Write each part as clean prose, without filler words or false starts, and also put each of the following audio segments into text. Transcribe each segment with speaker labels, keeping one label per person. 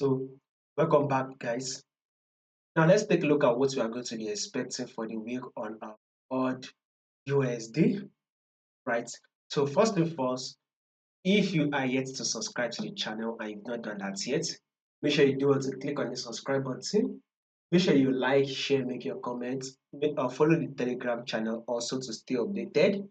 Speaker 1: So welcome back, guys. Now let's take a look at what we are going to be expecting for the week on our odd USD, right? So first and foremost, if you are yet to subscribe to the channel and you've not done that yet, make sure you do want to click on the subscribe button. Make sure you like, share, make your comments, follow the Telegram channel also to stay updated.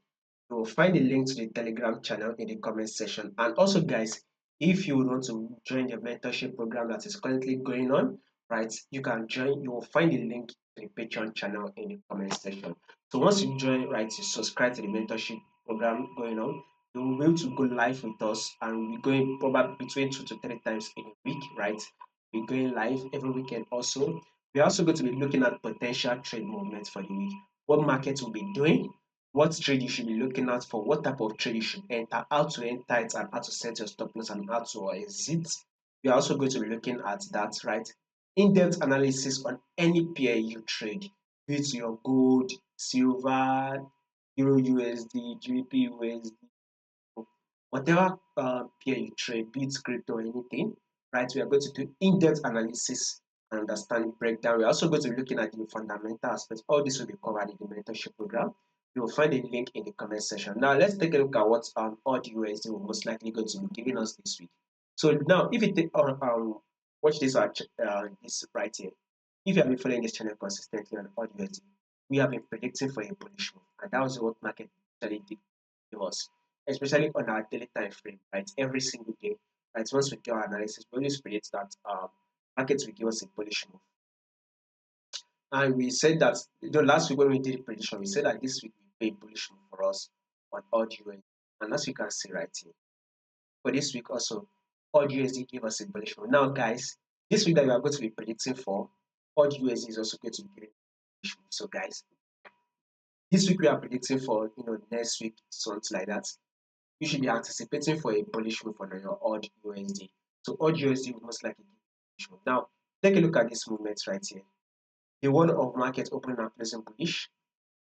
Speaker 1: You will find the link to the Telegram channel in the comment section. And also, guys, if you want to join the mentorship program that is currently going on, right, you can join. You will find the link to the Patreon channel in the comment section. So once you join, right, you subscribe to the mentorship program going on, you will be able to go live with us, and we're going probably between 2 to 3 times in a week, right? We're going live every weekend also. We're also going to be looking at potential trade movements for the week, what markets will be doing, what trade you should be looking out for, what type of trade you should enter, how to enter it, and how to set your stop loss and how to exit. We are also going to be looking at that, right? In-depth analysis on any pair you trade, be it your gold, silver, Euro USD, GBP USD, whatever pair you trade, be it crypto or anything, right? We are going to do in-depth analysis and understanding breakdown. We're also going to be looking at the fundamental aspects. All this will be covered in the mentorship program. You will find a link in the comment section. Now let's take a look at what odd USD will most likely going to be giving us this week. So now, if you take watch this this right here. If you have been following this channel consistently on odd USD, we have been predicting for a bullish move, and that was what market actually did give us, especially on our daily time frame, right? Every single day, right? Once we do our analysis, we always predict that markets will give us a bullish move. And we said that last week when we did the prediction, we said that this week will be a bullish move for us on odd USD. And as you can see right here, for this week also, odd USD gave us a bullish move. Now, guys, this week that we are going to be predicting for, odd USD is also going to be giving a bullish move. So, guys, this week we are predicting for next week, something like that. You should be anticipating for a bullish move on your odd USD. So odd USD will most likely give a bullish move. Now, take a look at this movement right here. The one of market opening and closing bullish,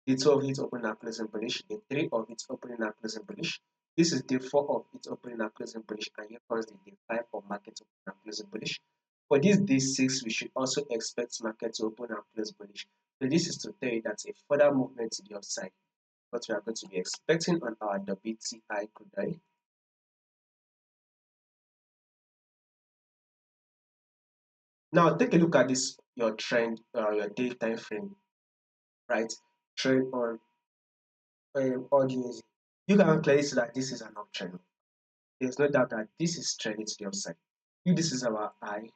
Speaker 1: the two of it opening and closing bullish, the three of it opening and closing bullish. This is the four of it opening and closing bullish, and here comes the five of market opening and closing bullish. For this day 6, we should also expect market to open and close bullish. So this is to tell you that a further movement to the upside, what we are going to be expecting on our WTI crude oil. Now take a look at this, your trend, your day time frame, right? Trend on audience. You can clearly see that this is an uptrend. There's no doubt that this is trending to the upside. If this is our high,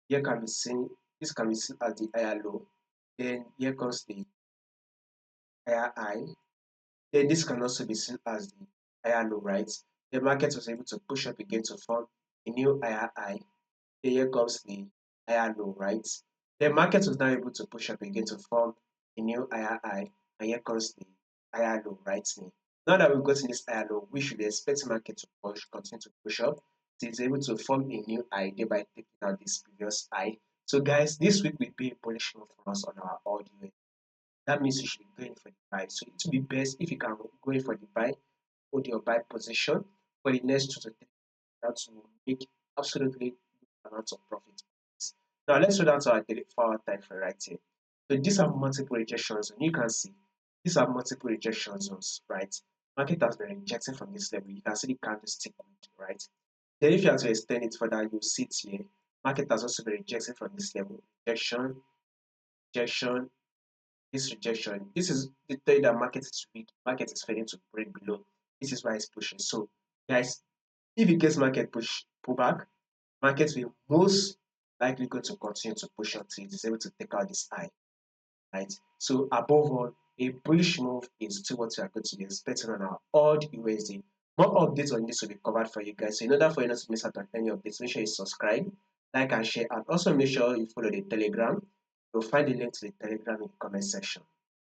Speaker 1: here can be seen. This can be seen as the higher low. Then here comes the higher high. Then this can also be seen as the higher low, right? The market was able to push up again to form a new higher high. Then here comes the higher low, right? The market was now able to push up again to form a new higher high, and here comes the higher low, right? Now that we've gotten this higher low, we should expect market to continue to push up. It is able to form a new high, thereby taking out this previous high. So guys, this week will be a bullish move for us on our audio. That means you should be going for the buy. So it will be best if you can go in for the buy, hold your buy position for the next 2 to 3. That will make absolutely good amounts of profit. Now let's go down to our daily 4-hour time frame right here. So these are multiple rejection zones. You can see these are multiple rejection zones, right? Market has been rejecting from this level. You can see the candlestick, right? Then if you have to extend it further, you see it here. Market has also been rejecting from this level. Rejection, rejection, this rejection. This is the tell that market is weak. Market is failing to break below. This is why it's pushing. So guys, if it gets market pull back, market will most likely going to continue to push until it is able to take out this high, right? So above all, a bullish move is still what we are going to be expecting on our odd USD. More updates on this will be covered for you guys. So in order for you not to miss out on any updates, make sure you subscribe, like and share, and also make sure you follow the Telegram. You'll find the link to the Telegram in the comment section.